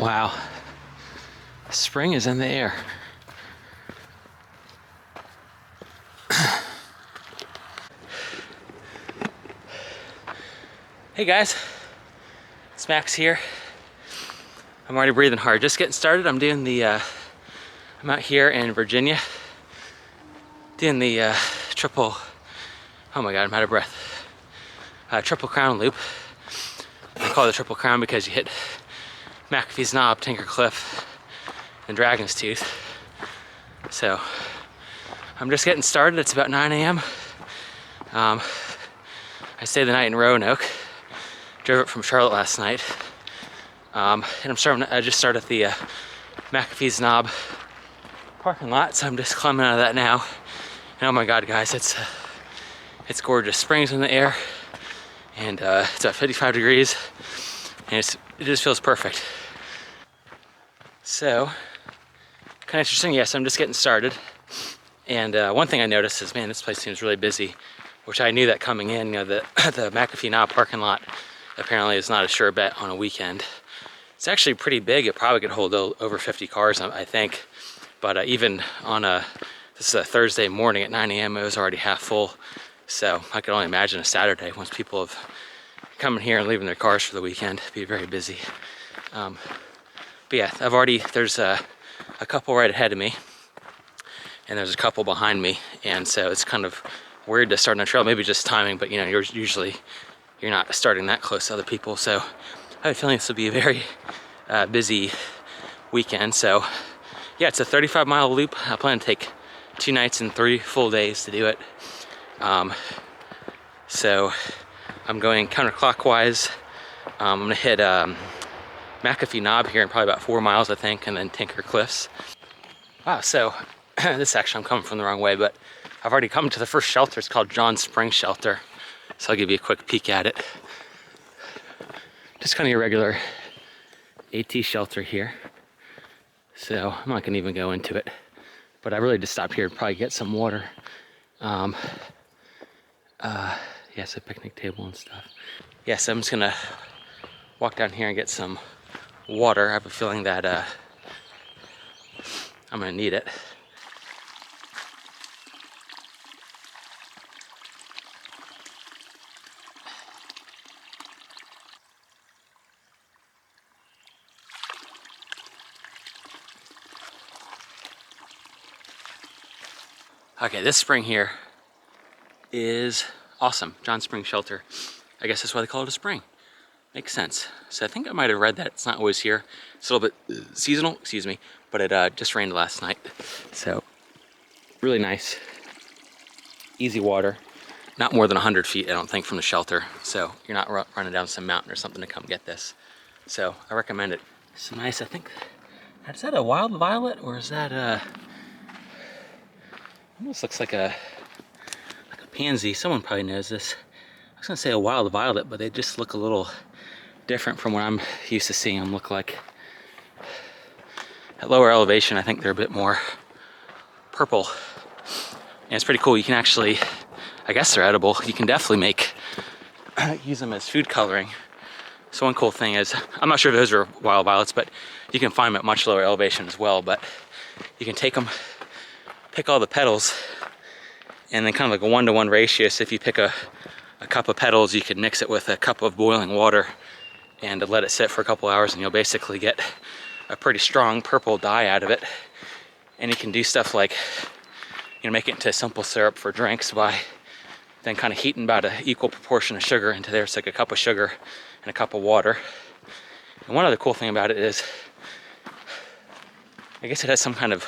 Wow. Spring is in the air. Hey guys, it's Max here. I'm already breathing hard. Just getting started. I'm doing the, I'm out here in Virginia doing the triple, oh my God, I'm out of breath. Triple crown loop. I call it the triple crown because you hit McAfee's Knob, Tinker Cliff, and Dragon's Tooth. So I'm just getting started. It's about 9 a.m. I stayed the night in Roanoke. Drove it from Charlotte last night. And I just started at the McAfee's Knob parking lot, so I'm just climbing out of that now. And oh my God, guys, it's gorgeous. Spring's in the air, and it's about 55 degrees, and it just feels perfect. So, kind of interesting. Yes, I'm just getting started. And one thing I noticed is, man, this place seems really busy, which I knew that coming in. You know, the McAfee Knob parking lot apparently is not a sure bet on a weekend. It's actually pretty big. It probably could hold over 50 cars, I think. But even on this is a Thursday morning at 9 a.m., it was already half full. So I could only imagine a Saturday once people have come in here and leaving their cars for the weekend. It'd be very busy. But yeah, there's a couple right ahead of me, and there's a couple behind me. And so it's kind of weird to start on a trail, maybe just timing, but you know, you're not starting that close to other people. So I have a feeling this will be a very busy weekend. So yeah, it's a 35-mile loop. I plan to take 2 nights and 3 full days to do it. So I'm going counterclockwise. I'm gonna hit McAfee Knob here in probably about 4 miles, I think, and then Tinker Cliffs. Wow, so this actually, I'm coming from the wrong way, but I've already come to the first shelter. It's called John Spring Shelter. So I'll give you a quick peek at it. Just kind of your regular AT shelter here. So I'm not gonna even go into it, but I really just stopped here to probably get some water. Yes, a picnic table and stuff. Yeah, so I'm just gonna walk down here and get some water. I have a feeling that I'm gonna need it. Okay, this spring here is awesome. John Spring Shelter. I guess that's why they call it a spring. Makes sense. So I think I might have read that. It's not always here. It's a little bit seasonal, excuse me, but it just rained last night. So really nice, easy water. Not more than 100 feet, I don't think, from the shelter. So you're not running down some mountain or something to come get this. So I recommend it. It's nice, I think. Is that a wild violet, or is that almost looks like a pansy. Someone probably knows this. I was gonna say a wild violet, but they just look a little different from what I'm used to seeing them look like. At lower elevation, I think they're a bit more purple. And it's pretty cool. You can actually, I guess they're edible. You can definitely use them as food coloring. So one cool thing is, I'm not sure if those are wild violets, but you can find them at much lower elevation as well. But you can take them, pick all the petals, and then kind of like a 1-to-1 ratio. So if you pick a cup of petals, you can mix it with a cup of boiling water and let it sit for a couple hours, and you'll basically get a pretty strong purple dye out of it. And you can do stuff like, you know, make it into simple syrup for drinks by then kind of heating about an equal proportion of sugar into there. It's like a cup of sugar and a cup of water. And one other cool thing about it is, I guess it has some kind of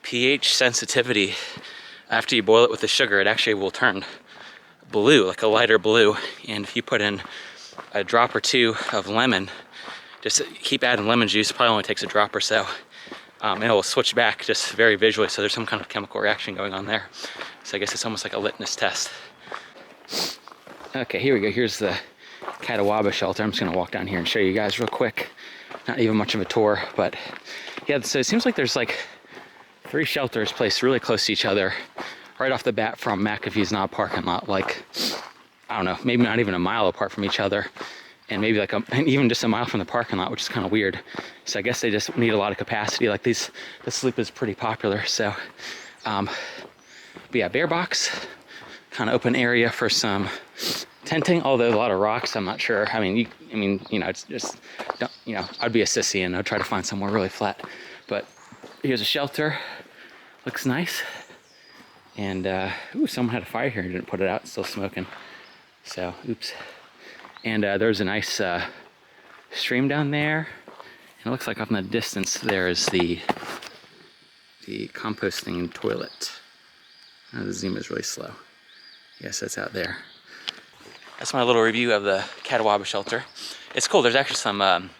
pH sensitivity. After you boil it with the sugar, it actually will turn blue, like a lighter blue. And if you put in a drop or 2 of lemon, just keep adding lemon juice, probably only takes a drop or so, and it will switch back just very visually. So there's some kind of chemical reaction going on there. So I guess it's almost like a litmus test. Okay, here we go. Here's the Catawba shelter. I'm just gonna walk down here and show you guys real quick. Not even much of a tour, but yeah, so it seems like there's like 3 shelters placed really close to each other right off the bat from McAfee's Knob parking lot, like, I don't know, maybe not even a mile apart from each other. and maybe like and even just a mile from the parking lot, which is kind of weird. So I guess they just need a lot of capacity. Like this loop is pretty popular. So, but yeah, bear box, kind of open area for some tenting. Although a lot of rocks, I'm not sure. I mean, you know, it's just, I'd be a sissy and I'd try to find somewhere really flat. But here's a shelter. Looks nice. And ooh, someone had a fire here and didn't put it out. It's still smoking. So, oops. And there's a nice stream down there. And it looks like off in the distance there is the composting toilet. The zoom is really slow. Yes, that's out there. That's my little review of the Catawba shelter. It's cool. There's actually some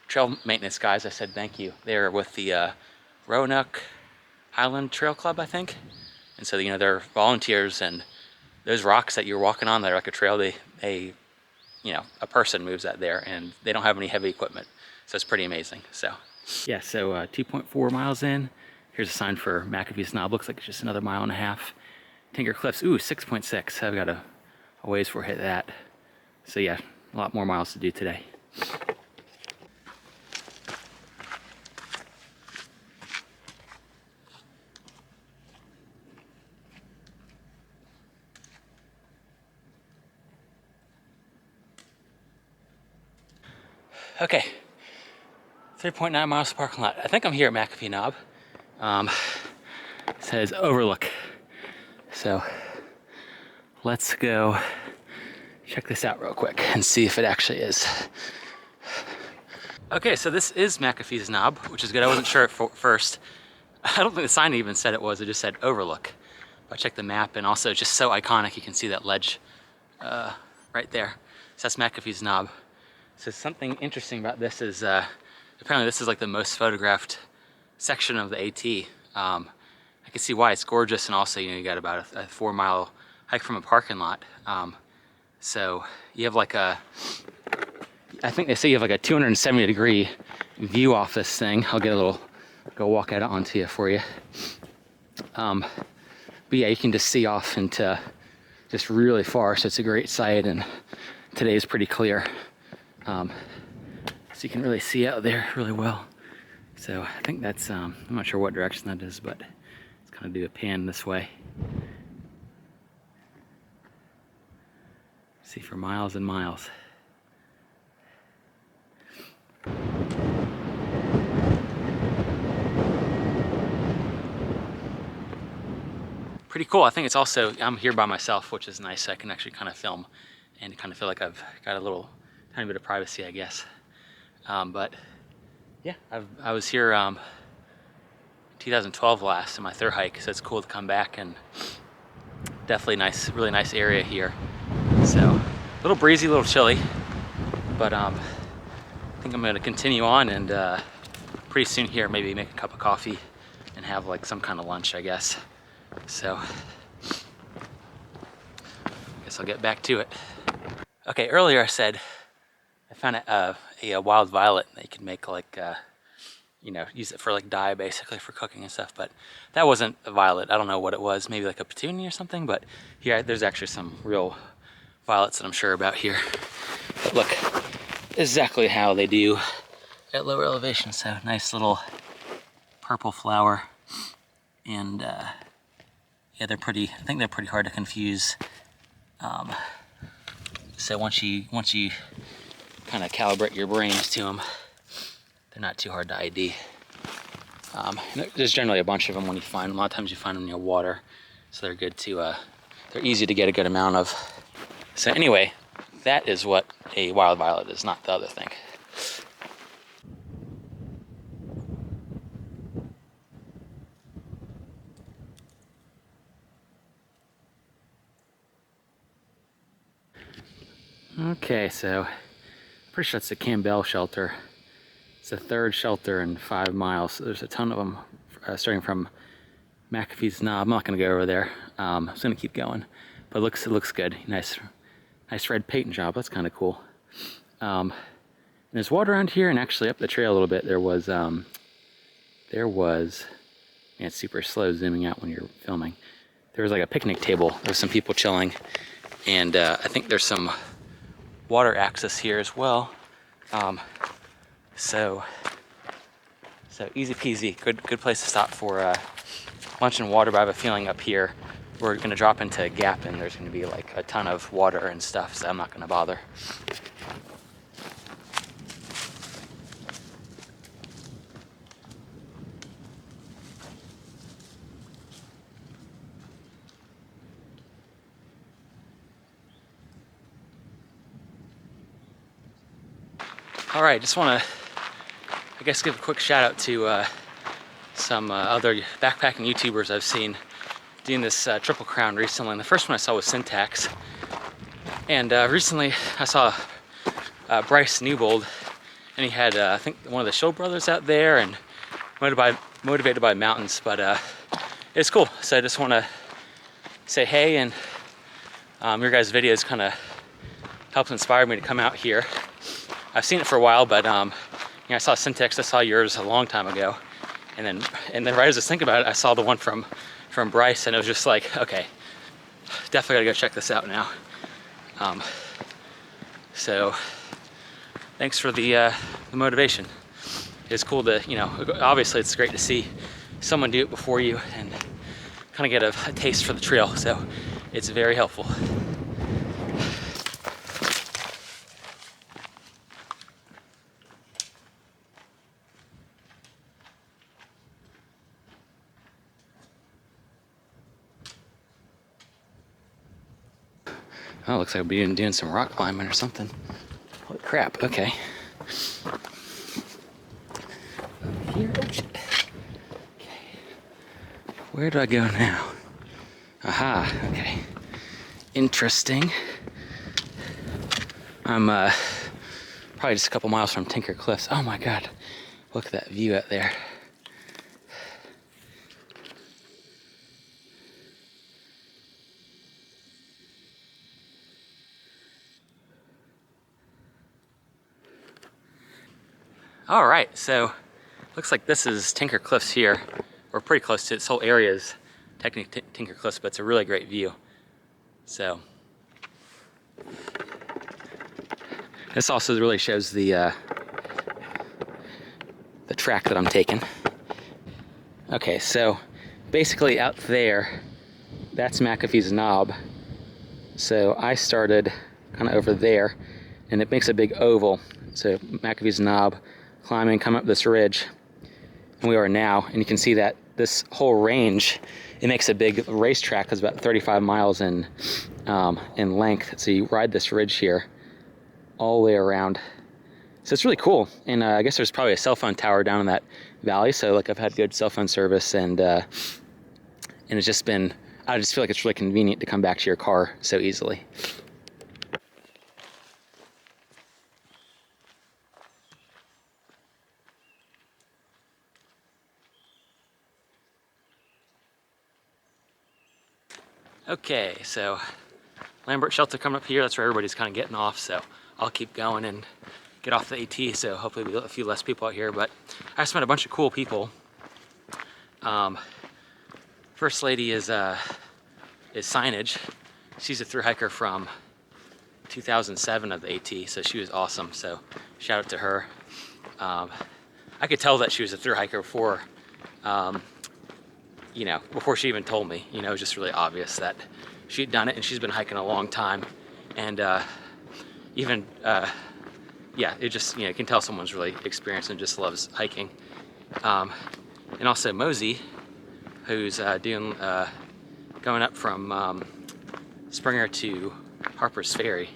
trail maintenance guys. I said thank you. They're with the Roanoke Highland Trail Club, I think. And so, you know, they're volunteers, and those rocks that you're walking on, they're like a trail. They you know, a person moves that there, and they don't have any heavy equipment. So it's pretty amazing. So yeah, so 2.4 miles in. Here's a sign for McAfee's Knob. Looks like it's just another mile and a half. Tinker Cliffs, ooh, 6.6. I've got a ways before I hit that. So yeah, a lot more miles to do today. Okay, 3.9 miles to parking lot. I think I'm here at McAfee Knob. It says overlook. So let's go check this out real quick and see if it actually is. Okay, so this is McAfee's Knob, which is good. I wasn't sure at first. I don't think the sign even said it was. It just said overlook. I checked the map, and also just so iconic. You can see that ledge right there. So that's McAfee's Knob. So something interesting about this is apparently this is like the most photographed section of the AT. I can see why. It's gorgeous, and also, you know, you got about a 4-mile hike from a parking lot. So you have like I think they say you have like a 270-degree view off this thing. I'll get go walk out onto you for you. But yeah, you can just see off into just really far, so it's a great sight, and today is pretty clear. So you can really see out there really well. So I think that's, I'm not sure what direction that is, but it's gonna do a pan this way. See for miles and miles. Pretty cool. I think it's also, I'm here by myself, which is nice. So I can actually kind of film and kind of feel like I've got a little tiny bit of privacy, I guess. But yeah, I was here 2012 last in my 3rd hike, so it's cool to come back, and definitely nice, really nice area here. So a little breezy, a little chilly, but I think I'm gonna continue on, and pretty soon here maybe make a cup of coffee and have like some kind of lunch, I guess. So I guess I'll get back to it. Okay, earlier I said I found a wild violet that you could make like, you know, use it for like dye basically for cooking and stuff, but that wasn't a violet. I don't know what it was, maybe like a petunia or something, but here, there's actually some real violets that I'm sure about here. But look, exactly how they do at lower elevation. So nice little purple flower, and yeah, they're pretty, I think they're pretty hard to confuse. So once you kind of calibrate your brains to them, they're not too hard to ID. There's generally a bunch of them when you find them. A lot of times you find them near water, so they're good to, they're easy to get a good amount of. So anyway, that is what a wild violet is, not the other thing. Okay, so pretty sure it's the Campbell shelter. It's the 3rd shelter in 5 miles. So there's a ton of them starting from McAfee's Knob. I'm not gonna go over there. I'm just gonna keep going, but it looks good. Nice red paint job. That's kind of cool. And there's water around here, and actually up the trail a little bit there was yeah, it's super slow zooming out when you're filming. There was like a picnic table. There was some people chilling, and I think there's some water access here as well. So easy peasy, good place to stop for lunch and water. But I have a feeling up here we're gonna drop into a gap and there's gonna be like a ton of water and stuff, so I'm not gonna bother. All right, just wanna, I guess, give a quick shout out to some other backpacking YouTubers I've seen doing this Triple Crown recently. And the first one I saw was Syntax. And recently I saw Bryce Newbold, and he had, I think, one of the Show Brothers out there, and motivated by mountains. But it's cool. So I just want to say hey, and your guys' videos kind of helped inspire me to come out here. I've seen it for a while, but you know, I saw Syntax, I saw yours a long time ago, and then right as I was thinking about it, I saw the one from Bryce, and it was just like, okay, definitely gotta go check this out now. So thanks for the motivation. It's cool to, you know, obviously it's great to see someone do it before you and kind of get a taste for the trail. So it's very helpful. Oh, looks like we'll be doing some rock climbing or something. Holy crap, okay. Here, oh shit. Okay. Where do I go now? Aha, okay. Interesting. I'm probably just a couple miles from Tinker Cliffs. Oh my God, look at that view out there. All right, so looks like this is Tinker Cliffs here. We're pretty close to it. This whole area is technically Tinker Cliffs, but it's a really great view. So this also really shows the track that I'm taking. Okay, so basically out there, that's McAfee's knob. So I started kind of over there, and it makes a big oval. So McAfee's knob, climbing, come up this ridge, and we are now, and you can see that this whole range, it makes a big racetrack. It's about 35 miles in length. So you ride this ridge here all the way around. So it's really cool. And I guess there's probably a cell phone tower down in that valley. So like I've had good cell phone service, and it's just been, I just feel like it's really convenient to come back to your car so easily. Okay, so Lambert Shelter coming up here. That's where everybody's kind of getting off, so I'll keep going and get off the AT, so hopefully we'll get a few less people out here. But I just met a bunch of cool people. First lady is Signage. She's a thru hiker from 2007 of the AT, so she was awesome, so shout out to her. I could tell that she was a thru hiker before you know, before she even told me. You know, it was just really obvious that she'd done it, and she's been hiking a long time. And yeah, it just, you know, you can tell someone's really experienced and just loves hiking. And also Mosey, who's going up from Springer to Harper's Ferry.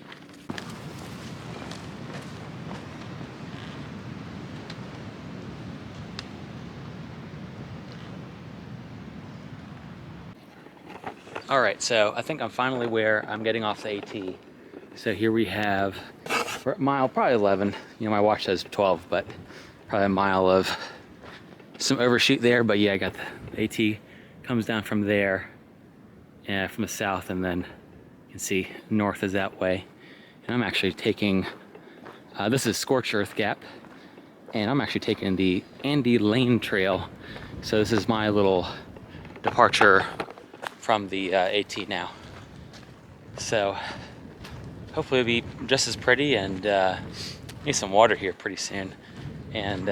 All right, so I think I'm finally where I'm getting off the AT. So here we have, we're at mile probably 11. You know, my watch says 12, but probably a mile of some overshoot there. But yeah, I got the AT comes down from there, from the south, and then you can see north is that way. And I'm actually taking, this is Scorched Earth Gap, and I'm actually taking the Andy-Layne trail. So this is my little departure from the AT now. So hopefully it'll be just as pretty, and need some water here pretty soon. And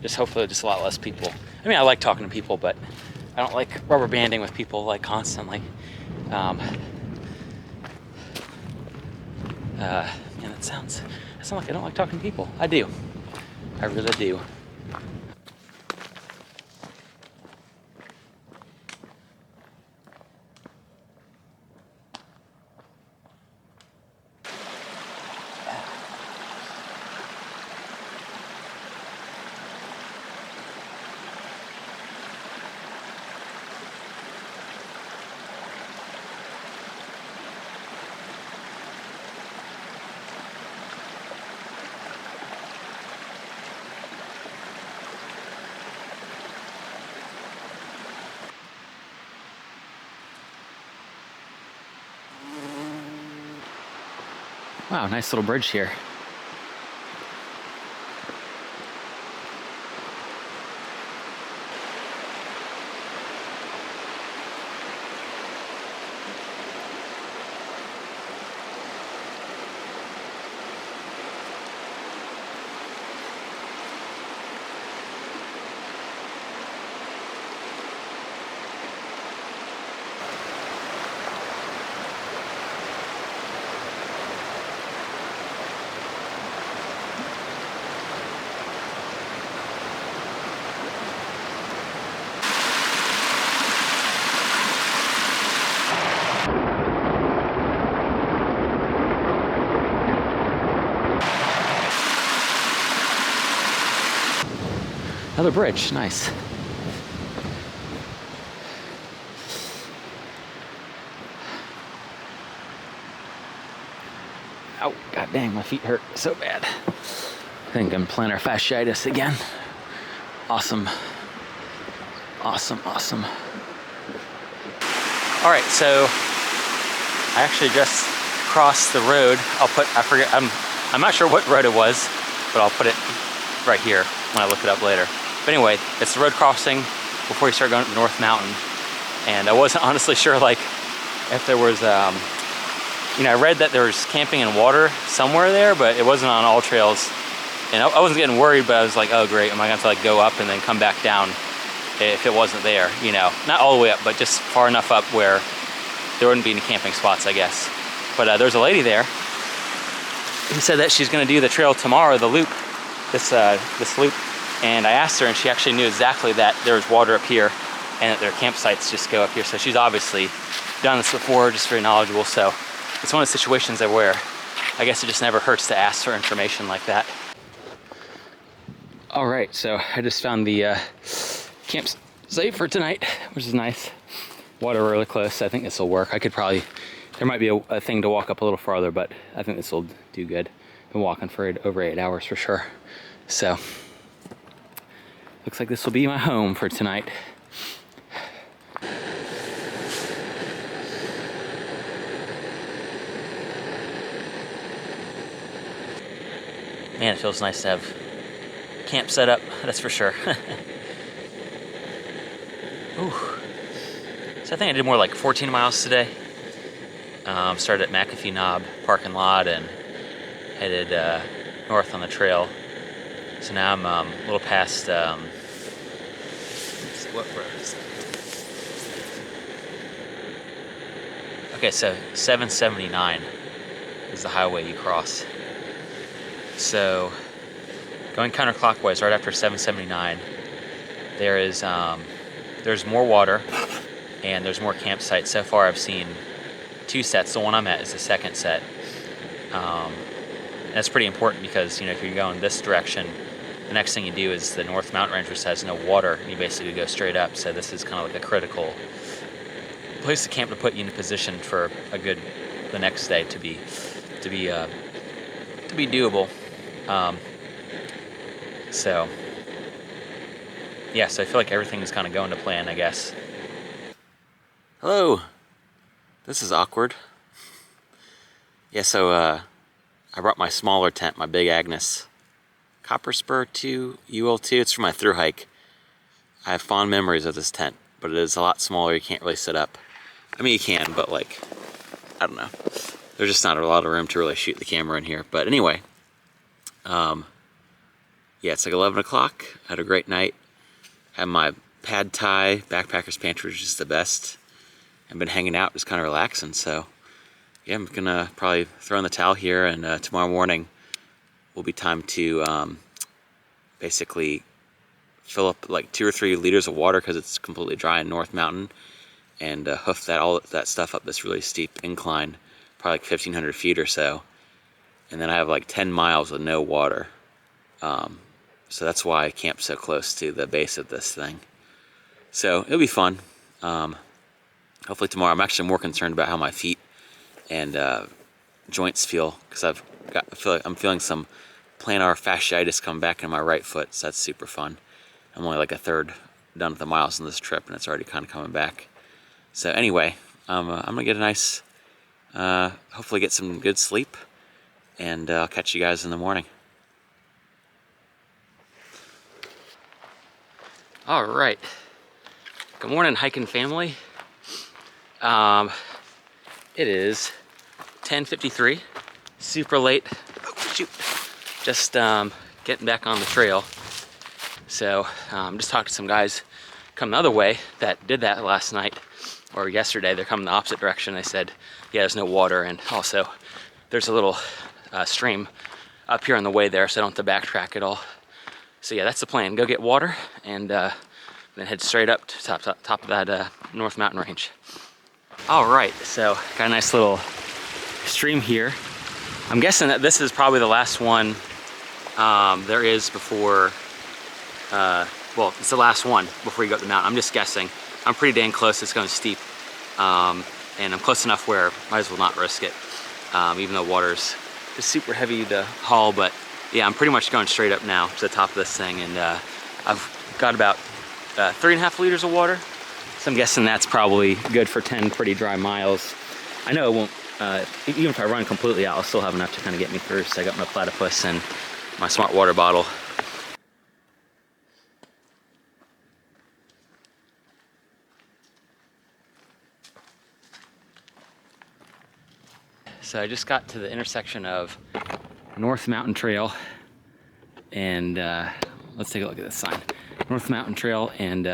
just hopefully just a lot less people. I mean, I like talking to people, but I don't like rubber banding with people like constantly. And it sounds like I don't like talking to people. I do. I really do. Wow, nice little bridge here. Another bridge, nice. Oh, god dang, my feet hurt so bad. I think I'm plantar fasciitis again. Awesome. Awesome, awesome. All right, so I actually just crossed the road. I forget, I'm not sure what road it was, but I'll put it right here when I look it up later. But anyway, it's the road crossing before you start going up the North Mountain. And I wasn't honestly sure like if there was, you know, I read that there was camping and water somewhere there, but it wasn't on Alltails. And I wasn't getting worried, but I was like, oh great, am I gonna have to like go up and then come back down if it wasn't there, you know? Not all the way up, but just far enough up where there wouldn't be any camping spots, I guess. But there's a lady there who said that she's gonna do the trail tomorrow, the loop, this loop. And I asked her, and she actually knew exactly that there was water up here and that their campsites just go up here. So she's obviously done this before, just very knowledgeable. So it's one of the situations where I guess it just never hurts to ask for information like that. All right, so I just found the campsite for tonight, which is nice. Water really close. I think this will work. I could probably, there might be a thing to walk up a little farther, but I think this will do good. Been walking for over 8 hours for sure. So looks like this will be my home for tonight. Man, it feels nice to have camp set up, that's for sure. Ooh. So I think I did more like 14 miles today. Started at McAfee Knob parking lot and headed north on the trail. So now I'm a little past, let's see, what road is that? Okay, so 779 is the highway you cross. So going counterclockwise right after 779, there's more water and there's more campsites. So far I've seen 2 sets. The one I'm at is the second set. And that's pretty important because, you know, if you're going this direction, the next thing you do is the North Mountain Range, which has no water, and you basically go straight up. So this is kind of like a critical place to camp to put you in a position for the next day to be doable. So yeah, so I feel like everything's kind of going to plan, I guess. Hello. This is awkward. Yeah, so I brought my smaller tent, my Big Agnes Copper Spur 2 UL2. It's for my thru hike. I have fond memories of this tent, but it is a lot smaller. You can't really sit up. I mean, you can, but like, I don't know. there's just not a lot of room to really shoot the camera in here. But anyway, yeah, it's like 11 o'clock. I had a great night. Had my pad thai backpacker's pantry, which is the best. I've been hanging out, just kind of relaxing. So yeah, I'm gonna probably throw in the towel here, and tomorrow morning will be time to basically fill up like 2 or 3 liters of water because it's completely dry in North Mountain, and hoof all that stuff up this really steep incline, probably like 1,500 feet or so. And then I have like 10 miles with no water. So that's why I camped so close to the base of this thing. So it'll be fun. Hopefully tomorrow. I'm actually more concerned about how my feet and joints feel, because I'm feeling some plantar fasciitis come back in my right foot. So that's super fun. I'm only like a third done with the miles on this trip, and it's already kind of coming back. So anyway, I'm gonna get a nice, hopefully get some good sleep, and I'll catch you guys in the morning. All right. Good morning, hiking family. It is 10:53, super late. Oh, shoot. Just getting back on the trail. So just talked to some guys coming the other way that did that last night or yesterday. They're coming the opposite direction. They said, yeah, there's no water, and also there's a little stream up here on the way there, so I don't have to backtrack at all. So yeah, that's the plan. Go get water, and then head straight up to top of that North Mountain range. All right, so got a nice little stream here. I'm guessing that this is probably the last one there is before, well, it's the last one before you go up the mountain. I'm just guessing. I'm pretty dang close. It's going steep, and I'm close enough where I might as well not risk it, even though water's just super heavy to haul. But yeah, I'm pretty much going straight up now to the top of this thing, and I've got about 3.5 liters of water. So I'm guessing that's probably good for 10 pretty dry miles. I know it won't, even if I run completely out, I'll still have enough to kind of get me through. So I got my platypus and my smart water bottle. So I just got to the intersection of North Mountain Trail and let's take a look at this sign. North Mountain Trail and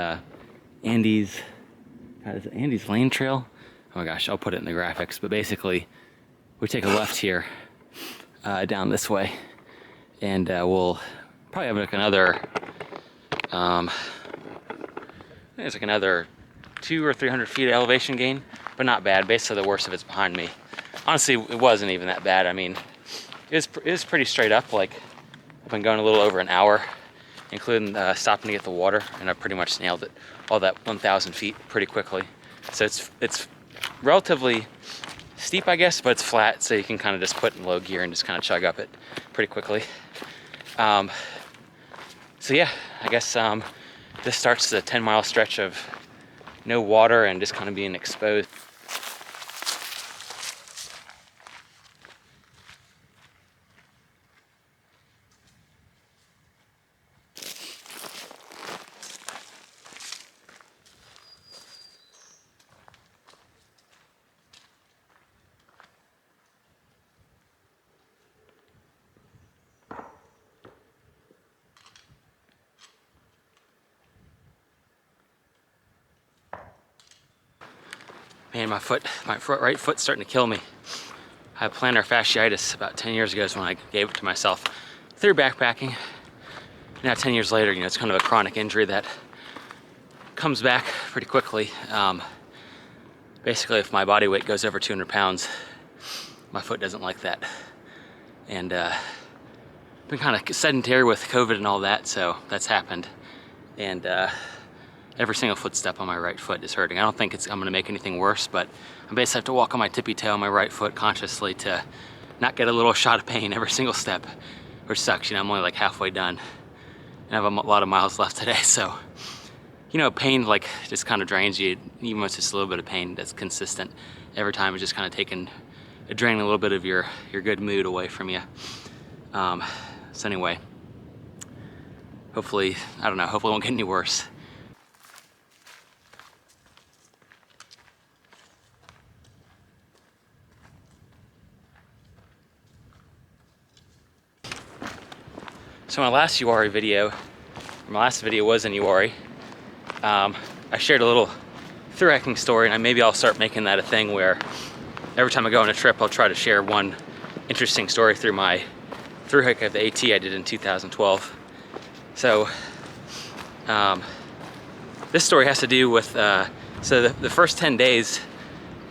Andy-Layne Trail. Oh my gosh, I'll put it in the graphics. But basically, we take a left here down this way, and we'll probably have like another, I think it's like another 200 or 300 feet of elevation gain, but not bad. Basically, the worst of it's behind me. Honestly, it wasn't even that bad. I mean, it was pretty straight up. Like, I've been going a little over an hour, including stopping to get the water, and I pretty much nailed it, all that 1,000 feet pretty quickly. So it's relatively steep, I guess, but it's flat, so you can kind of just put in low gear and just kind of chug up it pretty quickly. So yeah, I guess this starts the 10-mile stretch of no water and just kind of being exposed. Man, my right foot's starting to kill me. I had plantar fasciitis about 10 years ago is when I gave it to myself through backpacking. Now 10 years later, you know, it's kind of a chronic injury that comes back pretty quickly. Basically, if my body weight goes over 200 pounds, my foot doesn't like that. And been kind of sedentary with COVID and all that, so that's happened. And every single footstep on my right foot is hurting. I don't think I'm gonna make anything worse, but I basically have to walk on my tippy toe on my right foot consciously to not get a little shot of pain every single step, which sucks. You know, I'm only like halfway done, and I have a lot of miles left today, so, you know, pain like just kind of drains you, even when it's just a little bit of pain that's consistent. Every time it's just kind of draining a little bit of your good mood away from you. So anyway, hopefully, I don't know, hopefully it won't get any worse. So my last Uwharrie video, my last video was in Uwharrie. I shared a little through hiking story, and maybe I'll start making that a thing where every time I go on a trip, I'll try to share one interesting story through my through hike of the AT I did in 2012. So this story has to do with, so the first 10 days,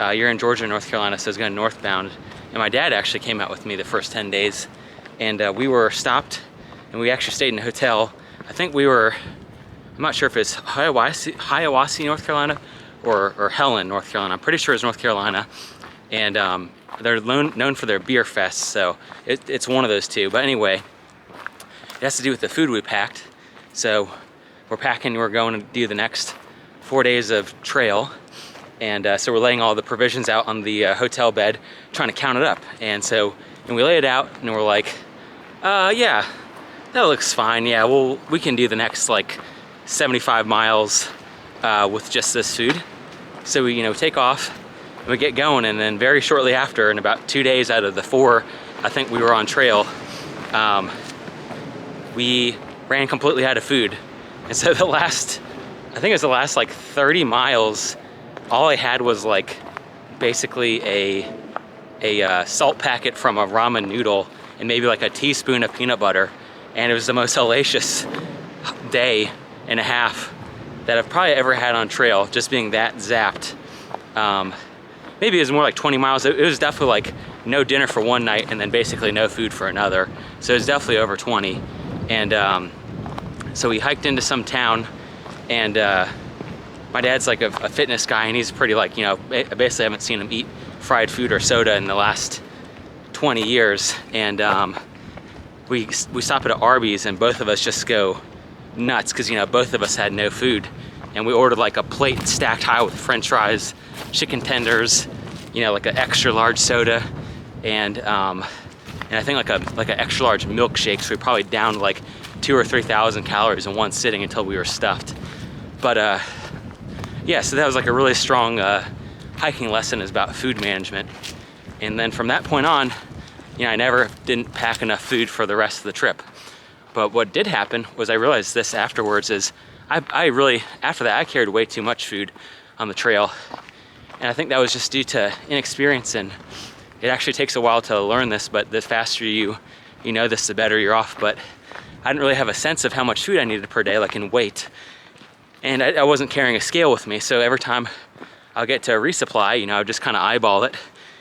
you're in Georgia, North Carolina, so it's going northbound. And my dad actually came out with me the first 10 days. And we were stopped, and we actually stayed in a hotel. I think we were, I'm not sure if it's Hiawassee, North Carolina, or Helen, North Carolina. I'm pretty sure it's North Carolina. And they're known for their beer fests, so it's one of those two. But anyway, it has to do with the food we packed. So we're packing, we're going to do the next 4 days of trail. And so we're laying all the provisions out on the hotel bed, trying to count it up. And we lay it out, and we're like, yeah, that looks fine. Yeah, we can do the next like 75 miles with just this food. So we, take off, and we get going, and then very shortly after, in about 2 days out of the 4, I think we were on trail, we ran completely out of food. And so I think it was the last like 30 miles, all I had was like basically a salt packet from a ramen noodle and maybe like a teaspoon of peanut butter. And it was the most hellacious day and a half that I've probably ever had on trail, just being that zapped. Maybe it was more like 20 miles. It was definitely like no dinner for one night and then basically no food for another. So it was definitely over 20. And so we hiked into some town, and my dad's like a fitness guy, and he's pretty like, I basically haven't seen him eat fried food or soda in the last 20 years. And we stop at an Arby's, and both of us just go nuts because, both of us had no food. And we ordered like a plate stacked high with french fries, chicken tenders, like an extra large soda, and I think like an extra large milkshake. So we probably downed like 2,000 or 3,000 calories in one sitting until we were stuffed. But yeah, so that was like a really strong hiking lesson, is about food management. And then from that point on, I never didn't pack enough food for the rest of the trip. But what did happen was I realized this afterwards is I really, after that, I carried way too much food on the trail. And I think that was just due to inexperience, and it actually takes a while to learn this, but the faster you know this, the better you're off. But I didn't really have a sense of how much food I needed per day, like in weight. And I wasn't carrying a scale with me, so every time I'll get to a resupply, I would just kind of eyeball it,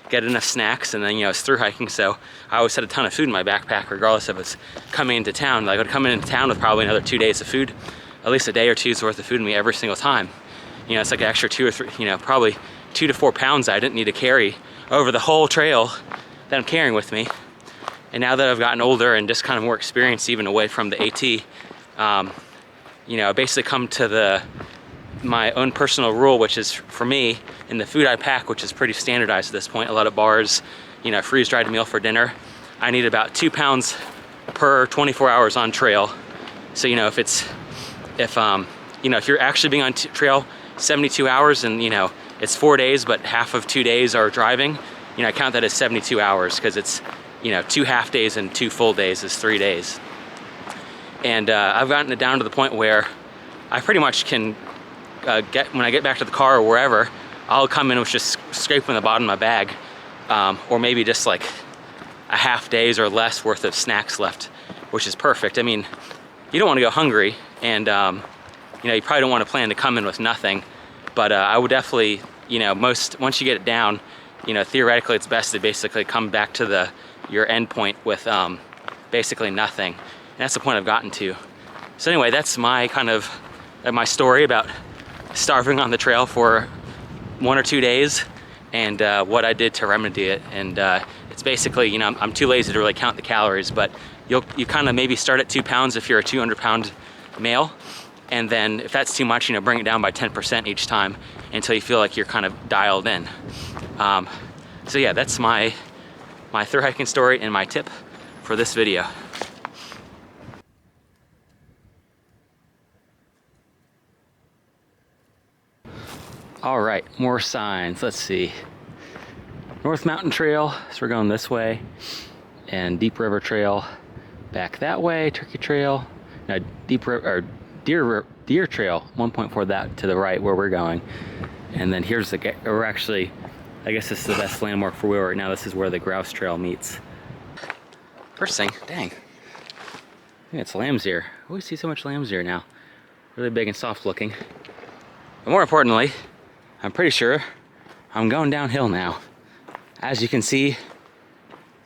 get enough snacks, and then, I was through hiking, so I always had a ton of food in my backpack, regardless if it's coming into town. Like, I would come into town with probably another 2 days of food, at least a day or two's worth of food in me every single time. It's like an extra 2 or 3, probably 2 to 4 pounds I didn't need to carry over the whole trail that I'm carrying with me. And now that I've gotten older and just kind of more experienced, even away from the AT, I basically come to my own personal rule, which is, for me, in the food I pack, which is pretty standardized at this point, a lot of bars, freeze-dried meal for dinner, I need about 2 pounds per 24 hours on trail. So, if you're actually being on trail 72 hours and, it's 4 days, but half of 2 days are driving, I count that as 72 hours because it's, 2 half days and 2 full days is 3 days. And I've gotten it down to the point where I pretty much can when I get back to the car or wherever, I'll come in with just scraping the bottom of my bag, or maybe just like a half day's or less worth of snacks left, which is perfect. I mean, you don't want to go hungry, and you probably don't want to plan to come in with nothing, but I would definitely, once you get it down, theoretically it's best to basically come back to your end point with basically nothing. And that's the point I've gotten to. So anyway, that's my kind of my story about starving on the trail for 1 or 2 days, and what I did to remedy it. And it's basically, I'm too lazy to really count the calories, but you kind of maybe start at 2 pounds if you're a 200-pound male, and then if that's too much, bring it down by 10% each time until you feel like you're kind of dialed in. So yeah, that's my through hiking story and my tip for this video. All right, more signs. Let's see. North Mountain Trail, so we're going this way, and Deep River Trail, back that way, Turkey Trail, no, Deer Trail, 1.4 that to the right where we're going. And then here's we're actually, I guess this is the best landmark for where we're right now. This is where the Grouse Trail meets. First thing, dang, I think it's lamb's ear. I always see so much lamb's ear now. Really big and soft looking. But more importantly, I'm pretty sure I'm going downhill now. As you can see,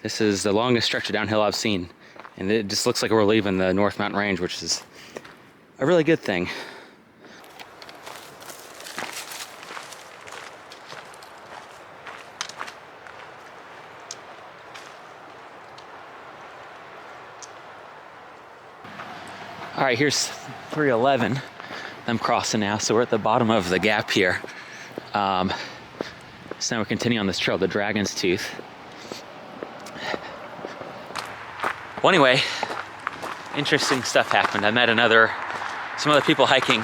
this is the longest stretch of downhill I've seen. And it just looks like we're leaving the North Mountain Range, which is a really good thing. All right, here's 311. I'm crossing now, so we're at the bottom of the gap here. So now we're continuing on this trail, the Dragon's Tooth. Well, anyway, interesting stuff happened. I met some other people hiking.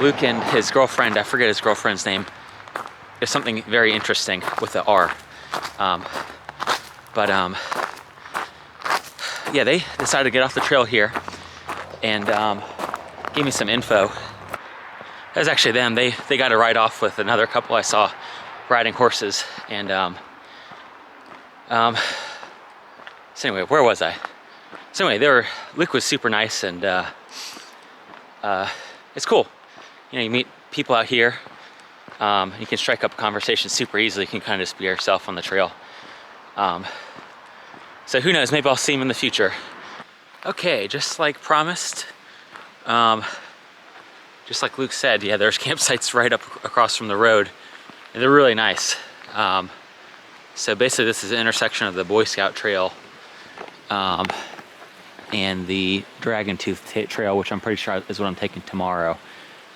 Luke and his girlfriend, I forget his girlfriend's name. There's something very interesting with the R. Yeah, they decided to get off the trail here and gave me some info. That was actually them. They got a ride off with another couple I saw riding horses. And so anyway, where was I? So anyway, Luke was super nice, and it's cool. You know, you meet people out here. You can strike up a conversation super easily. You can kind of just be yourself on the trail. So who knows, maybe I'll see him in the future. Okay, just like promised, just like Luke said, yeah, there's campsites right up across from the road, and they're really nice. So basically this is an intersection of the Boy Scout Trail and the Dragon Tooth Trail, which I'm pretty sure is what I'm taking tomorrow.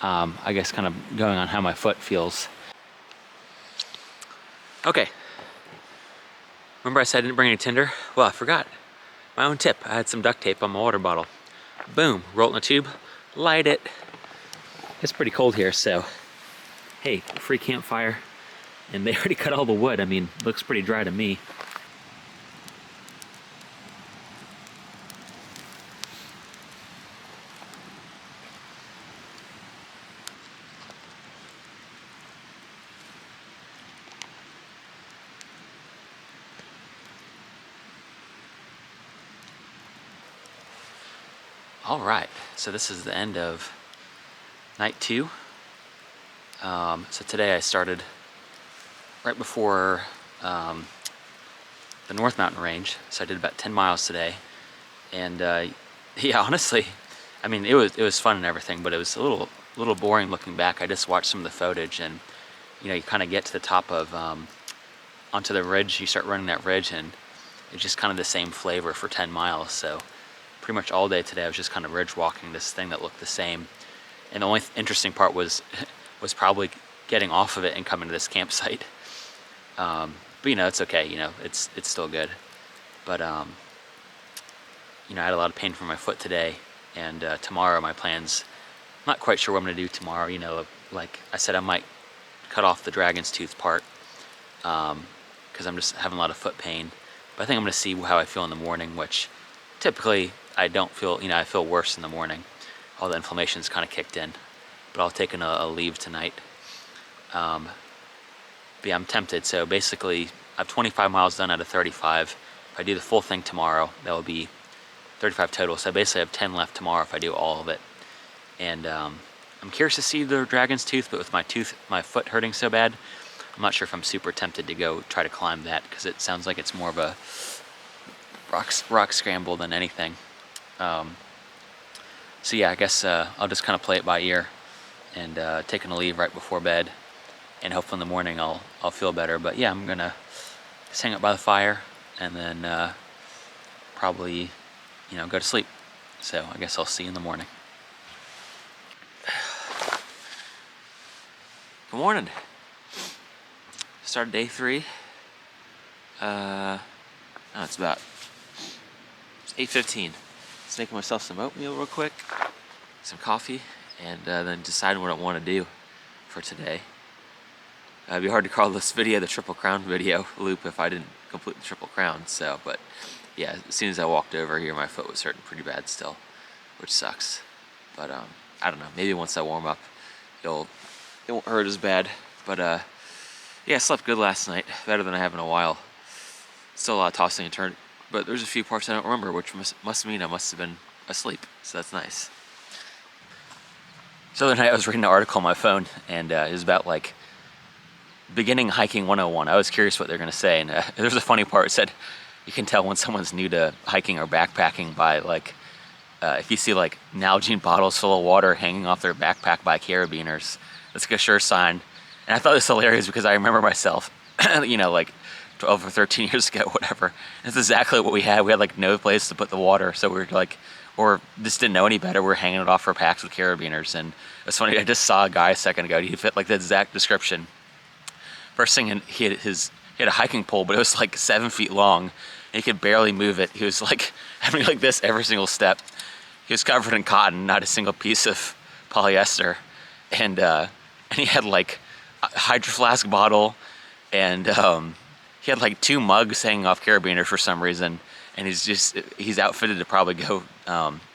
I guess kind of going on how my foot feels. Okay. Remember I said I didn't bring any tinder? Well, I forgot. My own tip. I had some duct tape on my water bottle. Boom, roll it in a tube, light it. It's pretty cold here, so hey, free campfire. And they already cut all the wood. I mean, looks pretty dry to me. All right, so this is the end of night 2. So today I started right before the North Mountain Range, so I did about 10 miles today. And yeah, honestly, I mean, it was fun and everything, but it was a little boring looking back. I just watched some of the footage, and you know, you kind of get to the top of onto the ridge. You start running that ridge, and it's just kind of the same flavor for 10 miles. So pretty much all day today I was just kind of ridge walking this thing that looked the same. And the only interesting part was probably getting off of it and coming to this campsite. But you know, it's okay. You know, it's still good. But you know, I had a lot of pain from my foot today, and tomorrow my plans. I'm not quite sure what I'm gonna do tomorrow. You know, like I said, I might cut off the Dragon's Tooth part because I'm just having a lot of foot pain. But I think I'm gonna see how I feel in the morning, which typically I don't feel. You know, I feel worse in the morning. All the inflammation's kind of kicked in. But I'll take a leave tonight. But yeah, I'm tempted. So basically, I have 25 miles done out of 35. If I do the full thing tomorrow, that will be 35 total. So I basically have 10 left tomorrow if I do all of it. And I'm curious to see the Dragon's Tooth, but with my foot hurting so bad, I'm not sure if I'm super tempted to go try to climb that, because it sounds like it's more of a rock scramble than anything. So yeah, I guess I'll just kind of play it by ear and taking a leave right before bed, and hopefully in the morning I'll feel better. But yeah, I'm gonna just hang out by the fire and then probably, you know, go to sleep. So I guess I'll see you in the morning. Good morning. Started day 3. It's 8:15. Just making myself some oatmeal real quick, some coffee, and then deciding what I want to do for today. It'd be hard to call this video the Triple Crown video loop if I didn't complete the Triple Crown. So, but yeah, as soon as I walked over here, my foot was hurting pretty bad still, which sucks. But I don't know, maybe once I warm up, it won't hurt as bad. But yeah, I slept good last night, better than I have in a while. Still a lot of tossing and turning, but there's a few parts I don't remember, which must mean I must have been asleep, so that's nice. So the other night I was reading an article on my phone, and it was about like beginning hiking 101. I was curious what they're going to say, and there's a funny part. It said you can tell when someone's new to hiking or backpacking by like if you see like Nalgene bottles full of water hanging off their backpack by carabiners. That's like a sure sign. And I thought it was hilarious because I remember myself, you know, like 12 or 13 years ago, whatever. That's exactly what we had. We had like no place to put the water, so we were like, or just didn't know any better. We were hanging it off our packs with carabiners. And it's funny, I just saw a guy a second ago. He fit like the exact description. First thing, he had a hiking pole, but it was like 7 feet long, and he could barely move it. He was like having like this every single step. He was covered in cotton, not a single piece of polyester, and he had like a Hydro Flask bottle, and he had like 2 mugs hanging off carabiner for some reason, and he's outfitted to probably go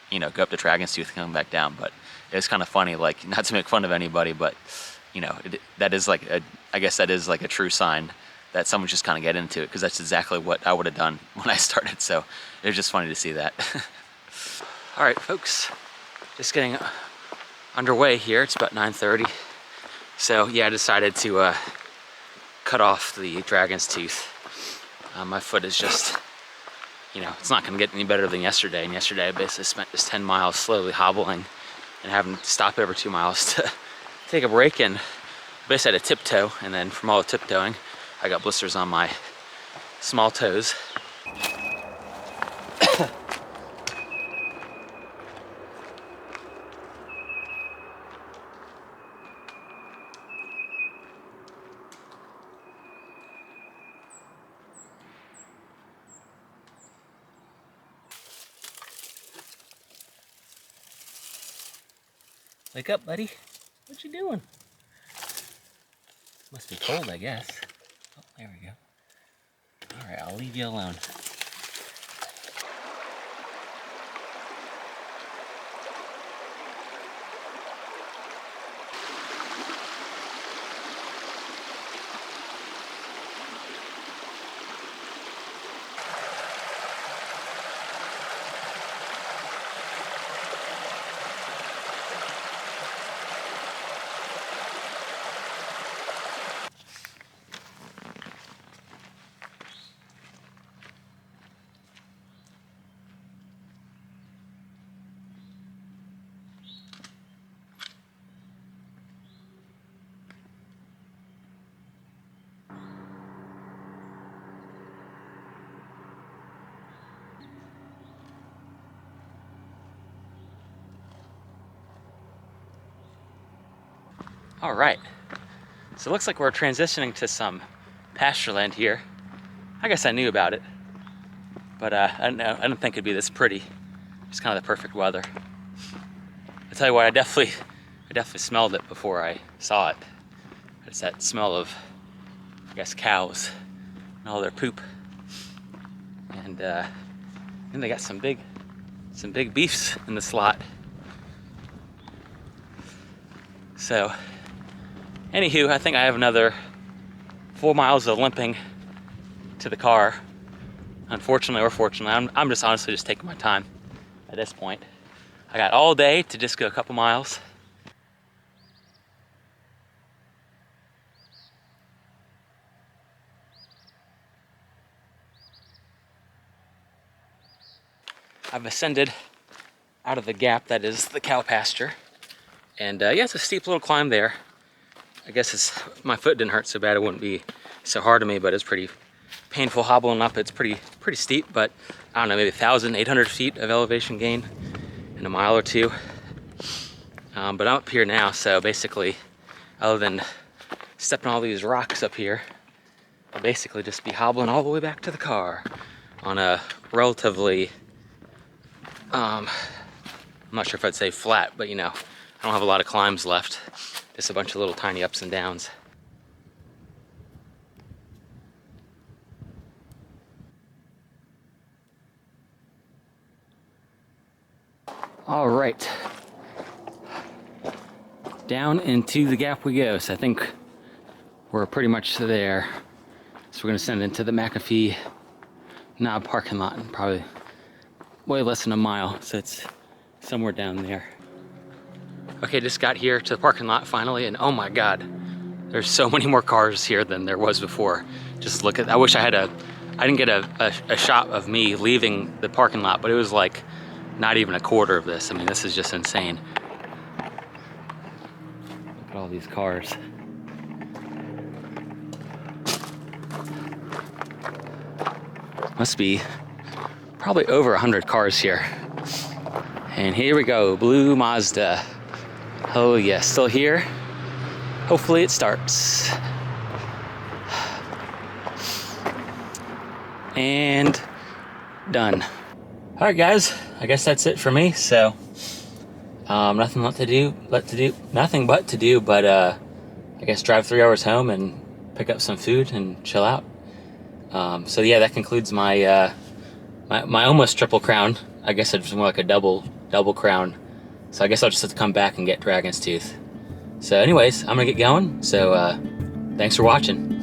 you know, go up to Dragon's Tooth and come back down. But it was kind of funny, like, not to make fun of anybody, but you know, that is like I guess that is like a true sign that someone just kind of get into it, because that's exactly what I would have done when I started. So it was just funny to see that. All right, folks, just getting underway here. It's about 9:30. So yeah, I decided to cut off the Dragon's Tooth. My foot is just, you know, it's not gonna get any better than yesterday. And yesterday I basically spent just 10 miles slowly hobbling and having to stop every 2 miles to take a break, and basically had a tiptoe, and then from all the tiptoeing, I got blisters on my small toes. Wake up, buddy. What you doing? Must be cold, I guess. Oh, there we go. All right, I'll leave you alone. All right, so it looks like we're transitioning to some pasture land here. I guess I knew about it, but I don't think it'd be this pretty. It's kind of the perfect weather. I tell you what, I definitely smelled it before I saw it. It's that smell of, I guess, cows and all their poop. And then they got some big beefs in the slot. So, anywho, I think I have another 4 miles of limping to the car. Unfortunately or fortunately, I'm just honestly just taking my time at this point. I got all day to just go a couple miles. I've ascended out of the gap that is the cow pasture. And yeah, it's a steep little climb there. I guess my foot didn't hurt so bad, it wouldn't be so hard on me, but it's pretty painful hobbling up. It's pretty steep, but I don't know, maybe 1,800 feet of elevation gain in a mile or two. But I'm up here now, so basically, other than stepping all these rocks up here, I'll basically just be hobbling all the way back to the car on a relatively, I'm not sure if I'd say flat, but you know, I don't have a lot of climbs left. Just a bunch of little tiny ups and downs. All right. Down into the gap we go. So I think we're pretty much there. So we're gonna send into the McAfee knob parking lot, and probably way less than a mile. So it's somewhere down there. Okay, just got here to the parking lot finally, and oh my God, there's so many more cars here than there was before. Just look at, I wish I didn't get a shot of me leaving the parking lot, but it was like not even a quarter of this. I mean, this is just insane. Look at all these cars. Must be probably over 100 cars here. And here we go, blue Mazda. Oh yeah, still here. Hopefully it starts. And done. All right, guys, I guess that's it for me. So nothing but to do, but I guess drive 3 hours home and pick up some food and chill out. So yeah, that concludes my my almost triple crown. I guess it's more like a double crown. So I guess I'll just have to come back and get Dragon's Tooth. So anyways, I'm gonna get going. So thanks for watching.